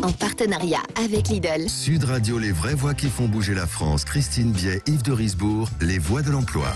en partenariat avec Lidl. Sud Radio, les vraies voix qui font bouger la France. Christine Biet, Yves de Risbourg, les voix de l'emploi.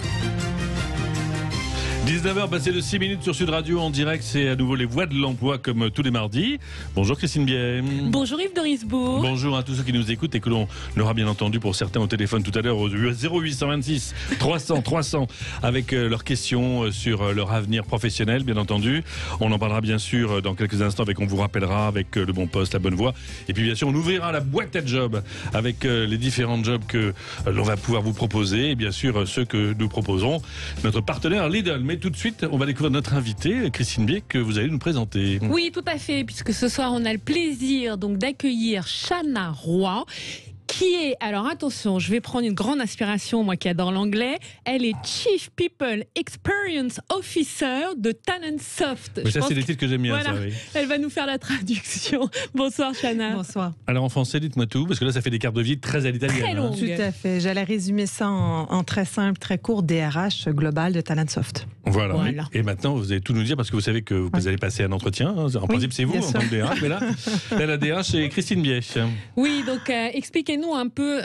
19h passé de 6 minutes sur Sud Radio en direct, c'est à nouveau les voix de l'emploi comme tous les mardis. Bonjour Christine Biet. Bonjour Yves de Risbourg. Bonjour à tous ceux qui nous écoutent et que l'on aura bien entendu pour certains au téléphone tout à l'heure au 0826 300 300 avec leurs questions sur leur avenir professionnel bien entendu. On en parlera bien sûr dans quelques instants avec On vous rappellera avec le bon poste, la bonne voie. Et puis bien sûr on ouvrira la boîte à jobs avec les différents jobs que l'on va pouvoir vous proposer et bien sûr ceux que nous proposons notre partenaire Lidl. Mais tout de suite, on va découvrir notre invitée, Christine Biet, que vous allez nous présenter. Oui, tout à fait, puisque ce soir, on a le plaisir donc d'accueillir Shana Roy, qui est, alors attention, je vais prendre une grande inspiration, moi qui adore l'anglais, elle est Chief People Experience Officer de Talentsoft. Mais ça, c'est des titres que j'aime bien, voilà, ça, oui. Elle va nous faire la traduction. Bonsoir Shana. Bonsoir. Alors en français, dites-moi tout, parce que là, ça fait des cartes de visite très à l'italienne. Très longues. Tout à fait. J'allais résumer ça en très simple, très court, DRH global de Talentsoft. Voilà. Et maintenant, vous allez tout nous dire, parce que vous savez que vous allez passer un entretien. Hein. En principe, c'est vous en tant que DRH, mais là, la DRH, c'est Christine Biet. Oui, donc expliquez-nous un peu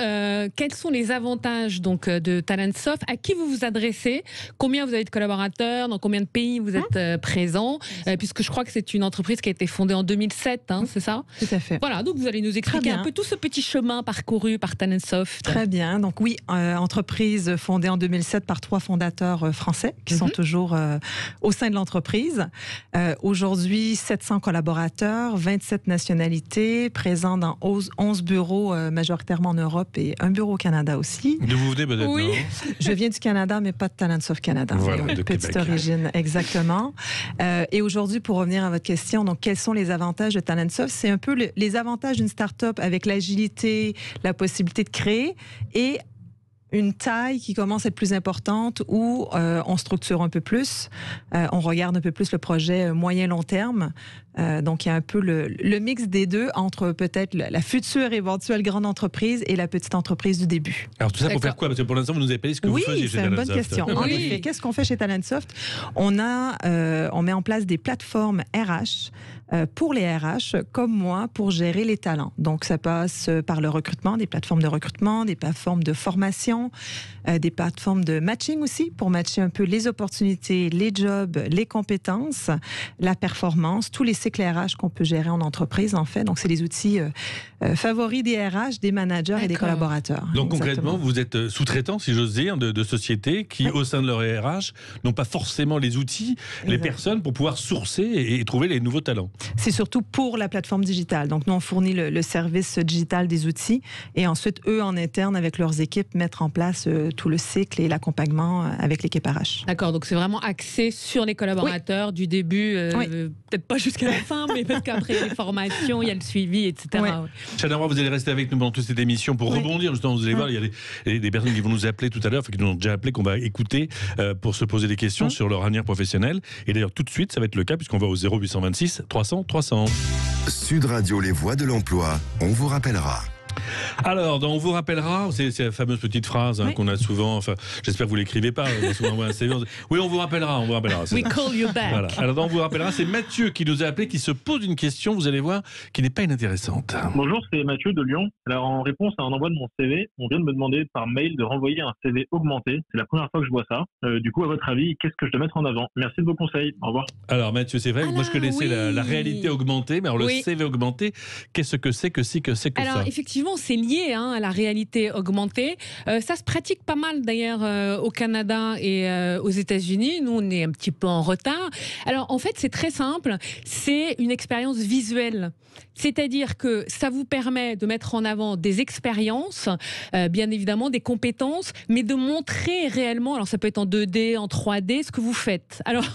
quels sont les avantages donc, de Talentsoft, à qui vous vous adressez, combien vous avez de collaborateurs, dans combien de pays vous êtes présents, puisque je crois que c'est une entreprise qui a été fondée en 2007, hein, c'est ça ? Tout à fait. Voilà, donc vous allez nous expliquer un peu tout ce petit chemin parcouru par Talentsoft. Très bien. Donc oui, entreprise fondée en 2007 par 3 fondateurs français qui sont toujours au sein de l'entreprise. Aujourd'hui, 700 collaborateurs, 27 nationalités, présents dans 11 bureaux majoritairement en Europe et un bureau au Canada aussi. D'où vous venez peut-être, Oui. non ? Je viens du Canada, mais pas de Talentsoft Canada. Voilà, de petite Québec. origine, exactement. Et aujourd'hui, pour revenir à votre question, donc quels sont les avantages de Talentsoft ? C'est un peu les avantages d'une start-up avec l'agilité, la possibilité de créer et une taille qui commence à être plus importante où on structure un peu plus, on regarde un peu plus le projet moyen-long terme. Donc, il y a un peu le mix des deux entre peut-être la future éventuelle grande entreprise et la petite entreprise du début. Alors tout ça pour faire quoi ? Parce que pour l'instant, vous nous avez pas dit ce que vous faisiez chez Talentsoft. Oui, c'est une bonne question. En effet, qu'est-ce qu'on fait chez Talentsoft ? On met en place des plateformes RH pour les RH, comme moi, pour gérer les talents. Donc, ça passe par le recrutement, des plateformes de recrutement, des plateformes de formation, des plateformes de matching aussi, pour matcher un peu les opportunités, les jobs, les compétences, la performance, tous les cycles RH qu'on peut gérer en entreprise, en fait. Donc, c'est les outils favoris des RH, des managers et des collaborateurs. Donc, concrètement, vous êtes sous-traitant, si j'ose dire, de sociétés qui, au sein de leur RH, n'ont pas forcément les outils, les personnes pour pouvoir sourcer et trouver les nouveaux talents. C'est surtout pour la plateforme digitale. Donc, nous, on fournit le service digital des outils et ensuite, eux, en interne, avec leurs équipes, mettre en place tout le cycle et l'accompagnement avec l'équipe RH. D'accord, donc c'est vraiment axé sur les collaborateurs du début, peut-être pas jusqu'à la fin, mais parce qu'après les formations, il y a le suivi, etc. Shana Roy, vous allez rester avec nous pendant toute cette émission pour rebondir. Justement, vous allez voir, il y a des personnes qui vont nous appeler tout à l'heure, qui nous ont déjà appelé, qu'on va écouter pour se poser des questions sur leur avenir professionnel. Et d'ailleurs, tout de suite, ça va être le cas puisqu'on va au 0826 300 300. Sud Radio, les voix de l'emploi, on vous rappellera. Alors, on vous rappellera, c'est la fameuse petite phrase qu'on a souvent, enfin, j'espère que vous l'écrivez pas, on a souvent envoyé un CV, oui, on vous rappellera. We call you back. Voilà. Alors, on vous rappellera, c'est Mathieu qui nous a appelé, qui se pose une question, vous allez voir, qui n'est pas inintéressante. Bonjour, c'est Mathieu de Lyon. Alors, en réponse à un envoi de mon CV, on vient de me demander par mail de renvoyer un CV augmenté. C'est la première fois que je vois ça. Du coup, à votre avis, qu'est-ce que je dois mettre en avant ? Merci de vos conseils. Au revoir. Alors, Mathieu, c'est vrai que moi, je connaissais la réalité augmentée, mais alors le CV augmenté, qu'est-ce que c'est que ça ? Alors, effectivement, c'est lié à la réalité augmentée. Ça se pratique pas mal d'ailleurs au Canada et aux États-Unis. Nous, on est un petit peu en retard. Alors, en fait, c'est très simple. C'est une expérience visuelle. C'est-à-dire que ça vous permet de mettre en avant des expériences, bien évidemment, des compétences, mais de montrer réellement, alors ça peut être en 2D, en 3D, ce que vous faites. Alors,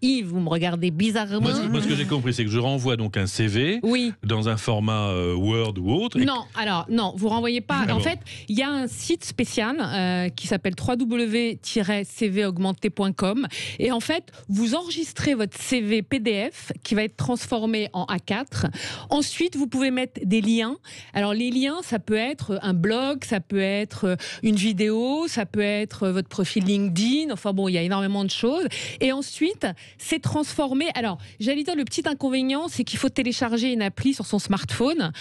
Yves, vous me regardez bizarrement. Moi, ce que j'ai compris, c'est que je renvoie donc un CV dans un format Word ou autre. Non, alors, non. Non, vous renvoyez pas. Ah En bon. fait, il y a un site spécial qui s'appelle www-cvaugmenté.com et en fait, vous enregistrez votre CV PDF qui va être transformé en A4. Ensuite, vous pouvez mettre des liens. Alors, les liens, ça peut être un blog, ça peut être une vidéo, ça peut être votre profil LinkedIn. Enfin bon, il y a énormément de choses. Et ensuite, c'est transformé. Alors, j'allais dire, le petit inconvénient, c'est qu'il faut télécharger une appli sur son smartphone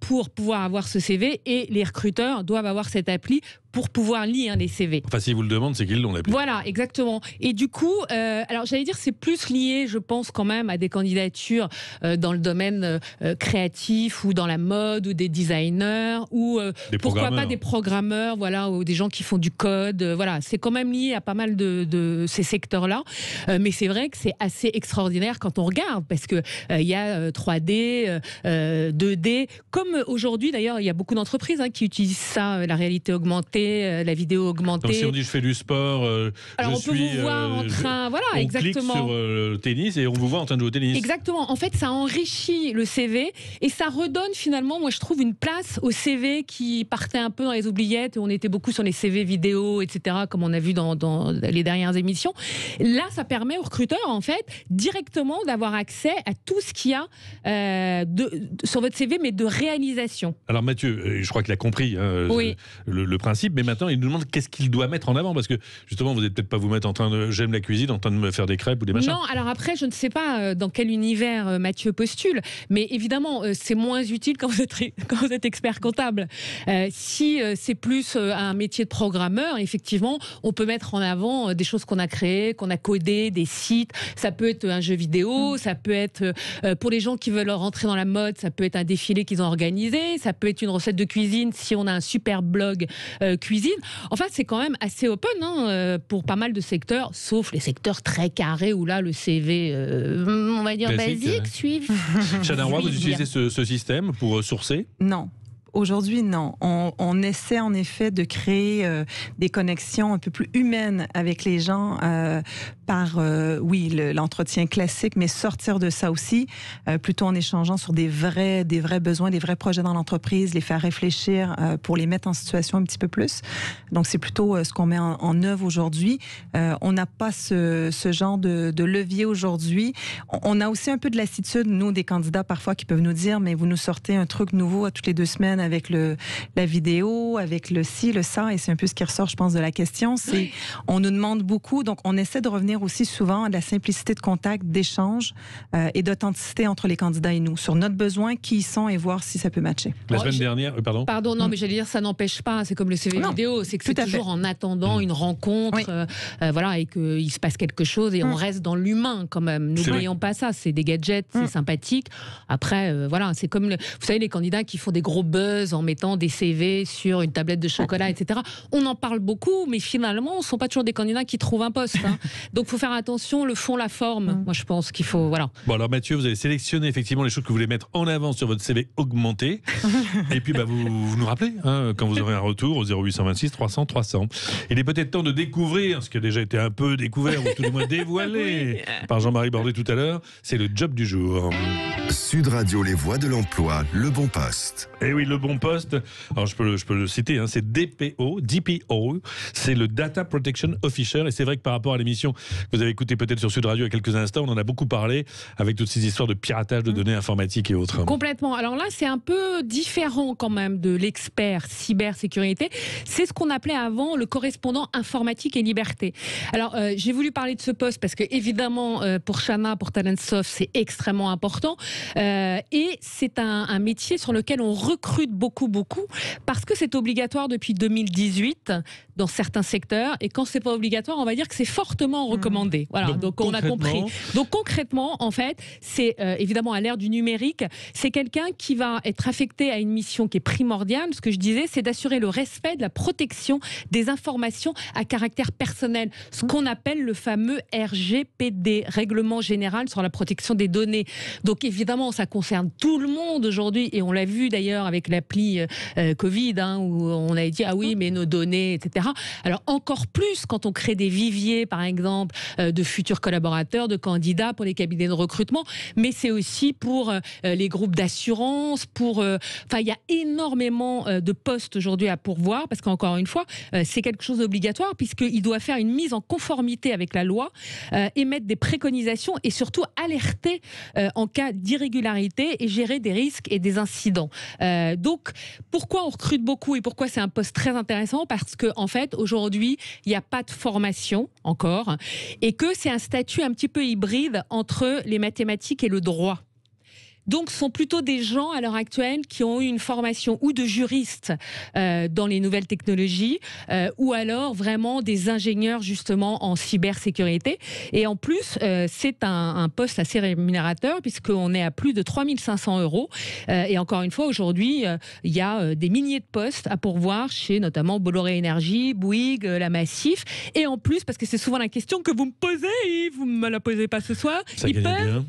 pour pouvoir avoir ce CV et les recruteurs doivent avoir cette appli pour pouvoir lire les CV. Enfin, s'ils vous le demandent, c'est qu'ils l'ont l'appli. Voilà, exactement. Et du coup, alors j'allais dire, c'est plus lié, je pense, quand même, à des candidatures dans le domaine créatif ou dans la mode ou des designers ou Des pourquoi pas programmeurs. des programmeurs, voilà, ou des gens qui font du code. Voilà, c'est quand même lié à pas mal de ces secteurs-là. Mais c'est vrai que c'est assez extraordinaire quand on regarde parce que il y a 3D, 2D. Comme aujourd'hui, d'ailleurs, il y a beaucoup d'entreprises qui utilisent ça, la réalité augmentée, la vidéo augmentée. Donc si on dit je fais du sport, Alors je on peut suis, vous voir en train, voilà, on clique exactement. sur le tennis et on vous voit en train de jouer au tennis. Exactement. En fait, ça enrichit le CV et ça redonne finalement, moi je trouve, une place au CV qui partait un peu dans les oubliettes et on était beaucoup sur les CV vidéo, etc., comme on a vu dans les dernières émissions. Là, ça permet aux recruteurs, en fait, directement d'avoir accès à tout ce qu'il y a sur votre CV, mais de réalisation. Alors Mathieu, je crois qu'il a compris Oui. le principe, mais maintenant il nous demande qu'est-ce qu'il doit mettre en avant, parce que justement vous n'êtes peut-être pas vous mettre en train de j'aime la cuisine, en train de me faire des crêpes ou des machins. Non, alors après, je ne sais pas dans quel univers Mathieu postule, mais évidemment, c'est moins utile quand vous êtes expert comptable. Si c'est plus un métier de programmeur, effectivement, on peut mettre en avant des choses qu'on a créées, qu'on a codées, des sites. Ça peut être un jeu vidéo, ça peut être, pour les gens qui veulent rentrer dans la mode, ça peut être un défilé qu'ils ont organisé, ça peut être une recette de cuisine si on a un super blog cuisine. Enfin, c'est quand même assez open pour pas mal de secteurs, sauf les secteurs très carrés où là, le CV, on va dire Classique, basique, suivent. Chana Roy, vous Suivre. utilisez ce système pour sourcer? Non. Aujourd'hui, non. On essaie en effet de créer des connexions un peu plus humaines avec les gens par, oui, l'entretien classique, mais sortir de ça aussi, plutôt en échangeant sur des vrais besoins, des vrais projets dans l'entreprise, les faire réfléchir pour les mettre en situation un petit peu plus. Donc, c'est plutôt ce qu'on met en œuvre aujourd'hui. On n'a pas ce genre de levier aujourd'hui. On a aussi un peu de lassitude, nous, des candidats, parfois, qui peuvent nous dire, mais vous nous sortez un truc nouveau à toutes les 2 semaines avec la vidéo, avec le ci, le ça, et c'est un peu ce qui ressort, je pense, de la question. C'est, on nous demande beaucoup, donc on essaie de revenir aussi souvent à de la simplicité de contact, d'échange et d'authenticité entre les candidats et nous, sur notre besoin, qui ils sont et voir si ça peut matcher. La semaine dernière, pardon. Pardon, non, mais j'allais dire, ça n'empêche pas, c'est comme le CV Non, vidéo, c'est que tout c'est à fait. toujours en attendant une rencontre, Oui. voilà, et qu'il se passe quelque chose, et on reste dans l'humain quand même. C'est N'oublions pas ça, c'est des gadgets, c'est sympathique. Après, voilà, c'est comme, vous savez, les candidats qui font des gros buzz en mettant des CV sur une tablette de chocolat, etc. On en parle beaucoup, mais finalement, ce ne sont pas toujours des candidats qui trouvent un poste. Donc, il faut faire attention, le fond, la forme. Moi, je pense qu'il faut, voilà. Bon, alors Mathieu, vous avez sélectionné effectivement les choses que vous voulez mettre en avant sur votre CV augmenté. Et puis, vous nous rappelez quand vous aurez un retour au 0826 300 300. Il est peut-être temps de découvrir ce qui a déjà été un peu découvert, ou tout du moins dévoilé par Jean-Marie Bordet tout à l'heure. C'est le job du jour. Sud Radio, les voix de l'emploi, le bon poste. Et oui, le bon poste. Alors, je peux le citer, c'est DPO, c'est le Data Protection Officer. Et c'est vrai que par rapport à l'émission que vous avez écoutée peut-être sur Sud Radio il y a quelques instants, on en a beaucoup parlé avec toutes ces histoires de piratage de données informatiques et autres. Complètement. Alors là, c'est un peu différent quand même de l'expert cybersécurité. C'est ce qu'on appelait avant le correspondant informatique et liberté. Alors, j'ai voulu parler de ce poste parce que, évidemment, pour Chana, pour Talentsoft, c'est extrêmement important. Et c'est un métier sur lequel on recrute beaucoup, parce que c'est obligatoire depuis 2018 dans certains secteurs. Et quand c'est pas obligatoire, on va dire que c'est fortement recommandé. Voilà, donc on a compris. Donc concrètement, en fait, c'est évidemment à l'ère du numérique, c'est quelqu'un qui va être affecté à une mission qui est primordiale. Ce que je disais, c'est d'assurer le respect de la protection des informations à caractère personnel, ce qu'on appelle le fameux RGPD, Règlement général sur la protection des données. Donc évidemment, ça concerne tout le monde aujourd'hui, et on l'a vu d'ailleurs avec l'appli Covid, où on avait dit ah oui, mais nos données, etc. etc. Alors encore plus quand on crée des viviers, par exemple, de futurs collaborateurs, de candidats pour les cabinets de recrutement, mais c'est aussi pour les groupes d'assurance, enfin, il y a énormément de postes aujourd'hui à pourvoir, parce qu'encore une fois, c'est quelque chose d'obligatoire, puisqu'il doit faire une mise en conformité avec la loi, émettre des préconisations et surtout alerter en cas d'irrégularité et gérer des risques et des incidents. Donc, pourquoi on recrute beaucoup et pourquoi c'est un poste très intéressant? Parce qu'en fait, aujourd'hui, il n'y a pas de formation encore et que c'est un statut un petit peu hybride entre les mathématiques et le droit. Donc, ce sont plutôt des gens à l'heure actuelle qui ont eu une formation ou de juristes dans les nouvelles technologies ou alors vraiment des ingénieurs justement en cybersécurité. Et en plus, c'est un poste assez rémunérateur puisqu'on est à plus de 3 500 €. Et encore une fois, aujourd'hui, il y a des milliers de postes à pourvoir chez notamment Bolloré Énergie, Bouygues, la Massif. Et en plus, parce que c'est souvent la question que vous me posez, Yves, vous ne me la posez pas ce soir, Ça gagne bien.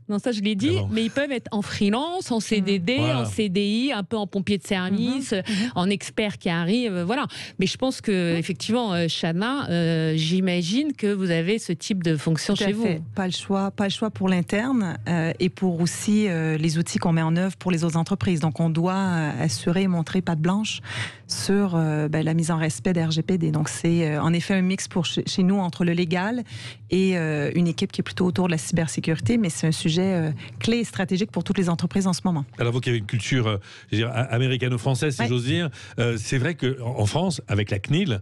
non ça je l'ai dit, mais ils peuvent être en freelance, en CDD, en CDI, un peu en pompier de service, en expert qui arrive, voilà. Mais je pense que effectivement, Chana, j'imagine que vous avez ce type de fonction chez vous. Pas le choix pour l'interne et pour aussi les outils qu'on met en œuvre pour les autres entreprises. Donc on doit assurer et montrer patte blanche sur la mise en respect des RGPD. Donc c'est en effet un mix pour chez nous entre le légal et une équipe qui est plutôt autour de la cybersécurité, mais c'est un sujet clé et stratégique pour toutes les entreprises en ce moment. Alors vous qui avez une culture américano-française, si j'ose dire, c'est vrai qu'en France, avec la CNIL,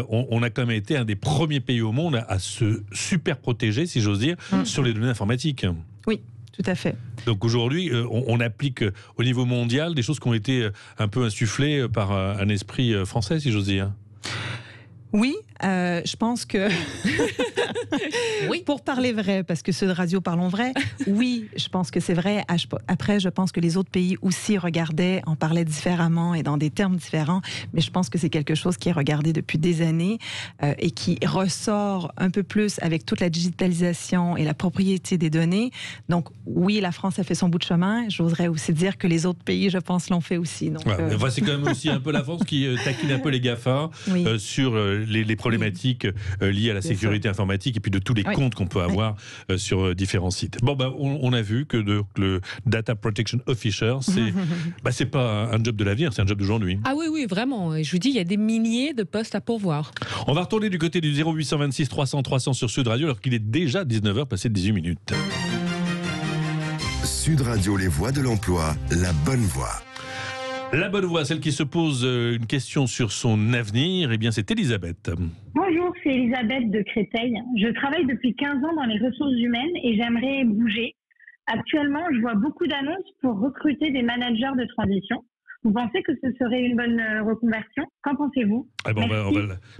on a quand même été un des premiers pays au monde à se super protéger, si j'ose dire, sur les données informatiques. Oui. Tout à fait. Donc aujourd'hui, on applique au niveau mondial des choses qui ont été un peu insufflées par un esprit français, si j'ose dire. Oui, je pense que... oui. Pour parler vrai, parce que ceux de radio parlons vrai, oui, je pense que c'est vrai. Après, je pense que les autres pays aussi regardaient, en parlaient différemment et dans des termes différents, mais je pense que c'est quelque chose qui est regardé depuis des années et qui ressort un peu plus avec toute la digitalisation et la propriété des données. Donc oui, la France a fait son bout de chemin. J'oserais aussi dire que les autres pays, je pense, l'ont fait aussi. Donc, c'est quand même aussi un peu la France qui taquine un peu les GAFA sur les problématiques liées à la sécurité informatique et puis de tous les comptes qu'on peut avoir sur différents sites. Bon, on a vu que le Data Protection Officer, c'est pas un job de l'avenir, c'est un job d'aujourd'hui. Ah oui, vraiment. Et je vous dis, il y a des milliers de postes à pourvoir. On va retourner du côté du 0826 300 300 sur Sud Radio alors qu'il est déjà 19h passé de 18 minutes. Sud Radio, les voix de l'emploi, la bonne voix. La bonne voix, celle qui se pose une question sur son avenir, eh bien c'est Elisabeth. Bonjour, c'est Elisabeth de Créteil. Je travaille depuis 15 ans dans les ressources humaines et j'aimerais bouger. Actuellement, je vois beaucoup d'annonces pour recruter des managers de transition. Vous pensez que ce serait une bonne reconversion? Qu'en pensez-vous?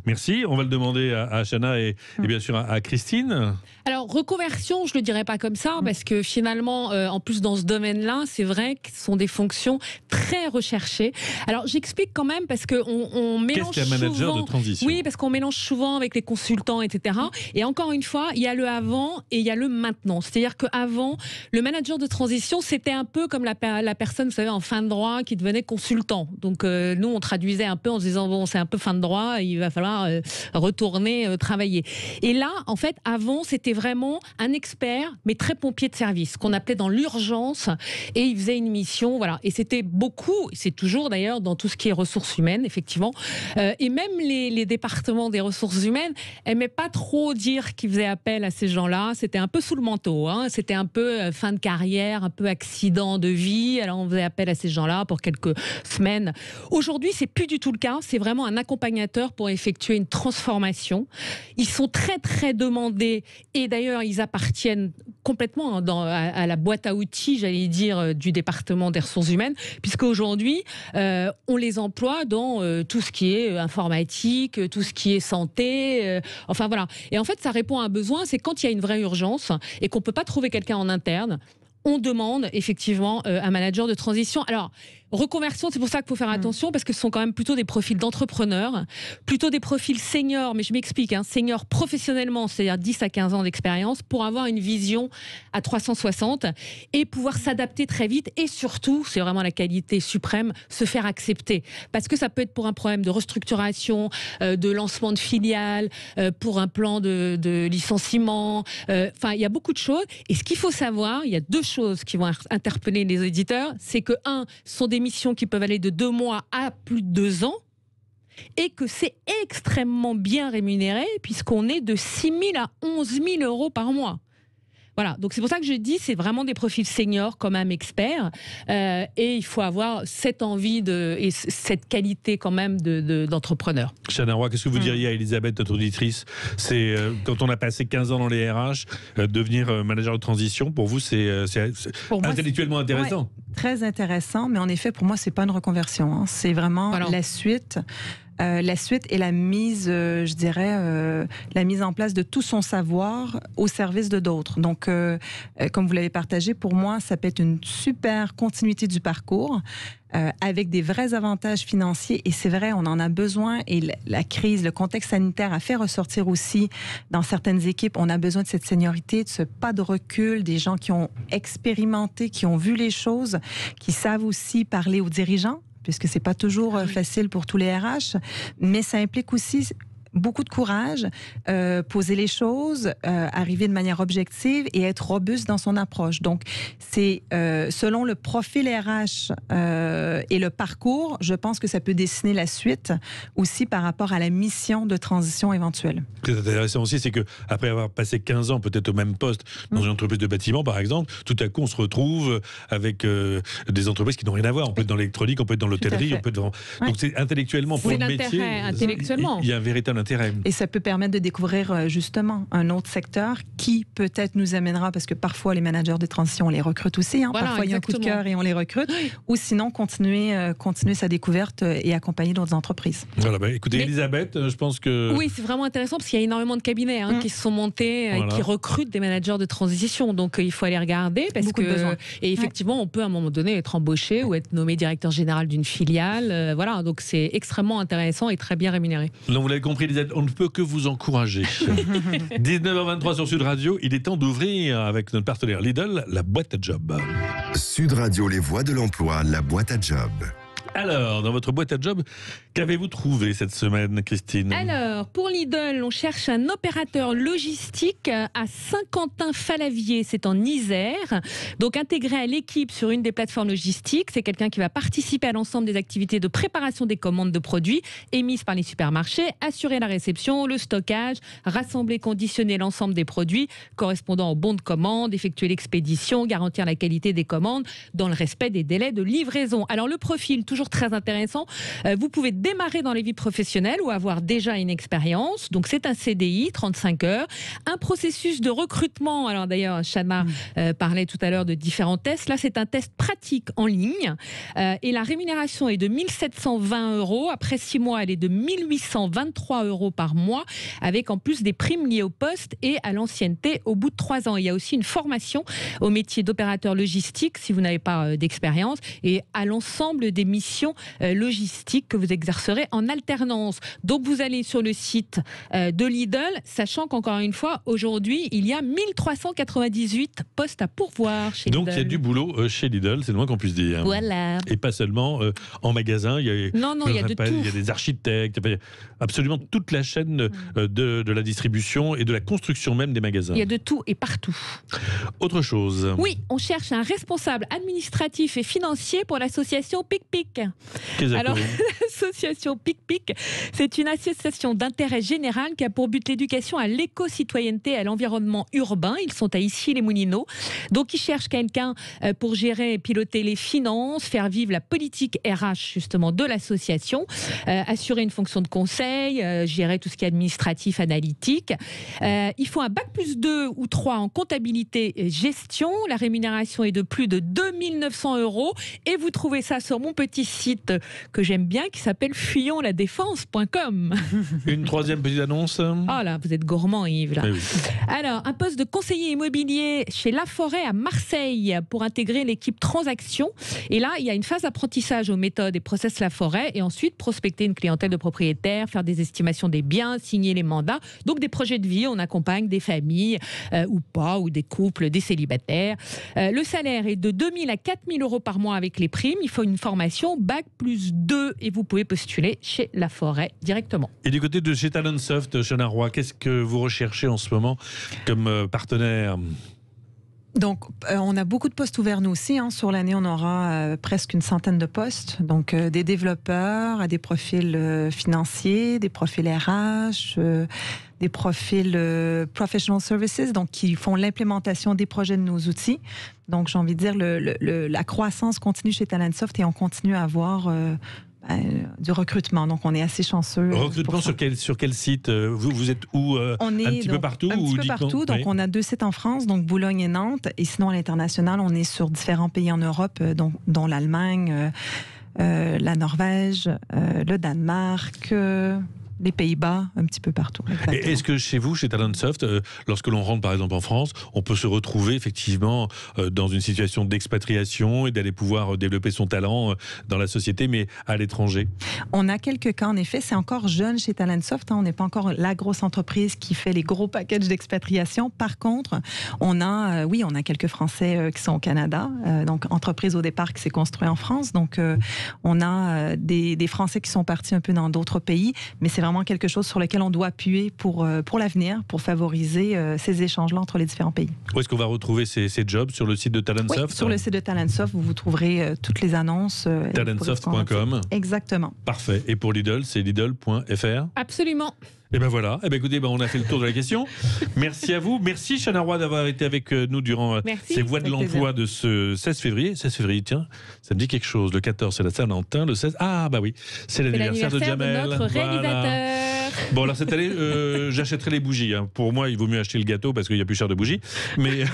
Merci. On va le demander à Chana et bien sûr à Christine. Alors, reconversion, je ne le dirais pas comme ça, parce que finalement, en plus dans ce domaine-là, c'est vrai que ce sont des fonctions très recherchées. Alors, j'explique quand même, parce qu'on mélange Qu'est-ce qu'un manager souvent, de transition? Oui, parce qu'on mélange souvent avec les consultants, etc. Et encore une fois, il y a le avant et il y a le maintenant. C'est-à-dire qu'avant, le manager de transition, c'était un peu comme la personne, vous savez, en fin de droit qui devenait consultant. Donc, nous, on traduisait un peu en se disant, bon, c'est un peu fin de droit, il va falloir retourner travailler. Et là, en fait, avant, c'était vraiment un expert, mais très pompier de service, qu'on appelait dans l'urgence, et il faisait une mission, voilà. Et c'était beaucoup, c'est toujours d'ailleurs dans tout ce qui est ressources humaines, effectivement, et même les départements des ressources humaines n'aimaient pas trop dire qu'ils faisaient appel à ces gens-là, c'était un peu sous le manteau, hein. C'était un peu fin de carrière, un peu accident de vie, alors on faisait appel à ces gens-là pour quelques semaines. Aujourd'hui, c'est plus du tout le cas, c'est vraiment un accompagnateur pour effectuer une transformation. Ils sont très très demandés et d'ailleurs ils appartiennent complètement à la boîte à outils, j'allais dire, du département des ressources humaines, puisque aujourd'hui on les emploie dans tout ce qui est informatique, tout ce qui est santé, enfin voilà. Et en fait ça répond à un besoin, c'est quand il y a une vraie urgence et qu'on peut pas trouver quelqu'un en interne, on demande effectivement un manager de transition. Alors, reconversion, c'est pour ça qu'il faut faire attention, parce que ce sont quand même plutôt des profils d'entrepreneurs, plutôt des profils seniors, mais je m'explique, seniors professionnellement, c'est-à-dire 10 à 15 ans d'expérience, pour avoir une vision à 360 et pouvoir s'adapter très vite, et surtout, c'est vraiment la qualité suprême, se faire accepter. Parce que ça peut être pour un problème de restructuration, de lancement de filiales, pour un plan de licenciement, enfin, il y a beaucoup de choses. Et ce qu'il faut savoir, il y a deux choses qui vont interpeller les éditeurs, c'est que, ce sont des missions qui peuvent aller de 2 mois à plus de 2 ans, et que c'est extrêmement bien rémunéré, puisqu'on est de 6 000 à 11 000 euros par mois. Voilà, donc c'est pour ça que je dis, c'est vraiment des profils seniors, quand même experts, et il faut avoir cette envie et cette qualité quand même d'entrepreneur. Chana Roy, qu'est-ce que vous diriez à Elisabeth, notre auditrice? C'est quand on a passé 15 ans dans les RH, devenir manager de transition, pour vous, c'est intellectuellement intéressant. Ouais, très intéressant, mais en effet, pour moi, c'est pas une reconversion. C'est vraiment la suite. La suite et la mise, je dirais, la mise en place de tout son savoir au service de d'autres. Donc, comme vous l'avez partagé, pour moi, ça peut être une super continuité du parcours avec des vrais avantages financiers. Et c'est vrai, on en a besoin. Et la crise, le contexte sanitaire a fait ressortir aussi dans certaines équipes, on a besoin de cette seniorité, de ce pas de recul, des gens qui ont expérimenté, qui ont vu les choses, qui savent aussi parler aux dirigeants, puisque c'est pas toujours facile pour tous les RH, mais ça implique aussi beaucoup de courage, poser les choses, arriver de manière objective et être robuste dans son approche. Donc, c'est selon le profil RH et le parcours, je pense que ça peut dessiner la suite aussi par rapport à la mission de transition éventuelle. Ce qui est intéressant aussi, c'est qu'après avoir passé 15 ans peut-être au même poste dans une entreprise de bâtiment, par exemple, tout à coup on se retrouve avec des entreprises qui n'ont rien à voir. On peut être dans l'électronique, on peut être dans l'hôtellerie, on peut être dans... Donc c'est intellectuellement, pour le métier, intellectuellement. Il y a un véritable intérêt. Et ça peut permettre de découvrir justement un autre secteur qui peut-être nous amènera, parce que parfois les managers de transition, on les recrute aussi, voilà, parfois il y a un coup de cœur et on les recrute, ou sinon continuer sa découverte et accompagner d'autres entreprises. Voilà, écoutez, Elisabeth, je pense que... Oui, c'est vraiment intéressant parce qu'il y a énormément de cabinets qui se sont montés et qui recrutent des managers de transition, donc il faut aller regarder parce et effectivement on peut à un moment donné être embauché ou être nommé directeur général d'une filiale, voilà, donc c'est extrêmement intéressant et très bien rémunéré. Donc vous l'avez compris, Elisabeth, on ne peut que vous encourager. 19h23 sur Sud Radio, il est temps d'ouvrir avec notre partenaire Lidl la boîte à job. Sud Radio, les voix de l'emploi, la boîte à job. Alors, dans votre boîte à job, qu'avez-vous trouvé cette semaine, Christine? Alors, pour Lidl, on cherche un opérateur logistique à Saint-Quentin-Falavier, c'est en Isère. Donc, intégré à l'équipe sur une des plateformes logistiques, c'est quelqu'un qui va participer à l'ensemble des activités de préparation des commandes de produits émises par les supermarchés, assurer la réception, le stockage, rassembler, conditionner l'ensemble des produits correspondant au bon de commande, effectuer l'expédition, garantir la qualité des commandes dans le respect des délais de livraison. Alors, le profil, toujours très intéressant. Vous pouvez démarrer dans les vies professionnelles ou avoir déjà une expérience. Donc, c'est un CDI, 35 heures. Un processus de recrutement. Alors, d'ailleurs, Chana parlait tout à l'heure de différents tests. Là, c'est un test pratique en ligne. Et la rémunération est de 1 720 €. Après 6 mois, elle est de 1 823 € par mois, avec en plus des primes liées au poste et à l'ancienneté au bout de 3 ans. Il y a aussi une formation au métier d'opérateur logistique, si vous n'avez pas d'expérience, et à l'ensemble des missions logistiques que vous exercerez en alternance. Donc vous allez sur le site de Lidl, sachant qu'encore une fois, aujourd'hui, il y a 1398 postes à pourvoir chez Lidl. Donc il y a du boulot chez Lidl, c'est le moins qu'on puisse dire. Voilà. Et pas seulement en magasin, il y a, il y a de tout. Il y a des architectes, il y a absolument toute la chaîne de la distribution et de la construction même des magasins. Il y a de tout et partout. Autre chose. Oui, on cherche un responsable administratif et financier pour l'association PicPic. Alors, l'association PicPic, c'est une association d'intérêt général qui a pour but l'éducation à l'éco-citoyenneté et à l'environnement urbain. Ils sont à Issy-les-Moulineaux. Donc, ils cherchent quelqu'un pour gérer et piloter les finances, faire vivre la politique RH, justement, de l'association, assurer une fonction de conseil, gérer tout ce qui est administratif, analytique. Il faut un bac+2 ou 3 en comptabilité et gestion. La rémunération est de plus de 2 900 € et vous trouvez ça sur mon petit site que j'aime bien qui s'appelle fuyonsladéfense.com. Une troisième petite annonce. Oh là, vous êtes gourmand, Yves. Là. Oui. Alors, un poste de conseiller immobilier chez Laforêt à Marseille pour intégrer l'équipe transaction. Et là, il y a une phase d'apprentissage aux méthodes et process Laforêt et ensuite prospecter une clientèle de propriétaires, faire des estimations des biens, signer les mandats. Donc des projets de vie, on accompagne des familles ou pas, ou des couples, des célibataires. Le salaire est de 2 000 à 4 000 euros par mois avec les primes. Il faut une formation Bac plus 2 et vous pouvez postuler chez Laforêt directement. Et du côté de chez Talentsoft, Chana Roy, qu'est-ce que vous recherchez en ce moment comme partenaire ? Donc, on a beaucoup de postes ouverts, nous aussi. Sur l'année, on aura presque une centaine de postes. Donc, des développeurs à des profils financiers, des profils RH, des profils professional services, donc qui font l'implémentation des projets de nos outils. Donc, j'ai envie de dire, la croissance continue chez Talentsoft et on continue à avoir du recrutement. Donc, on est assez chanceux. Recrutement sur quel site ? Vous êtes où ? On est un petit peu partout Un petit peu partout. Donc, on a 2 sites en France, donc Boulogne et Nantes. Et sinon, à l'international, on est sur différents pays en Europe, dont l'Allemagne, la Norvège, le Danemark, les Pays-Bas, un petit peu partout. Et est-ce que chez vous, chez Talentsoft, lorsque l'on rentre par exemple en France, on peut se retrouver effectivement dans une situation d'expatriation et d'aller pouvoir développer son talent dans la société, mais à l'étranger ? On a quelques cas, en effet. C'est encore jeune chez Talentsoft. On n'est pas encore la grosse entreprise qui fait les gros packages d'expatriation. Par contre, on a quelques Français qui sont au Canada. Donc, entreprise au départ qui s'est construite en France. Donc, on a des Français qui sont partis un peu dans d'autres pays, mais c'est vraiment quelque chose sur lequel on doit appuyer pour l'avenir, pour favoriser ces échanges-là entre les différents pays. Où est-ce qu'on va retrouver ces jobs ? Sur le site de Talentsoft ? Oui, sur le site de Talentsoft, vous trouverez toutes les annonces. Talentsoft.com. Exactement. Parfait. Et pour Lidl, c'est lidl.fr ? Absolument. Et ben voilà, écoutez, on a fait le tour de la question. Merci à vous. Merci Chana Roy d'avoir été avec nous durant ces voies de l'emploi de ce 16 février. 16 février, tiens, ça me dit quelque chose. Le 14, c'est la Saint-Valentin. Le 16, c'est l'anniversaire de Jamel. De notre réalisateur. Bon, alors cette année, j'achèterai les bougies. Pour moi, il vaut mieux acheter le gâteau parce qu'il y a plus cher de bougies. Mais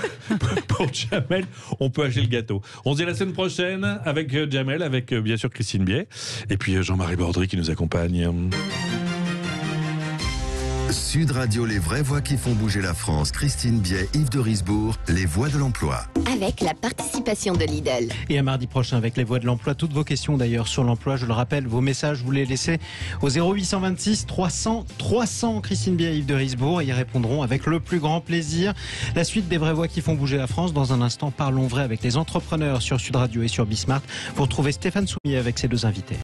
pour Jamel, on peut acheter le gâteau. On se dit la semaine prochaine avec Jamel, avec bien sûr Christine Biet. Et puis Jean-Marie Bordry qui nous accompagne. Sud Radio, les vraies voix qui font bouger la France. Christine Biet, Yves de Risbourg, les voix de l'emploi. Avec la participation de Lidl. Et à mardi prochain avec les voix de l'emploi. Toutes vos questions d'ailleurs sur l'emploi, je le rappelle, vos messages, vous les laissez au 0826 300 300. Christine Biet et Yves de Risbourg, et ils répondront avec le plus grand plaisir. La suite des vraies voix qui font bouger la France. Dans un instant, parlons vrai avec les entrepreneurs sur Sud Radio et sur Bismart. Vous retrouvez Stéphane Soumier avec ses 2 invités.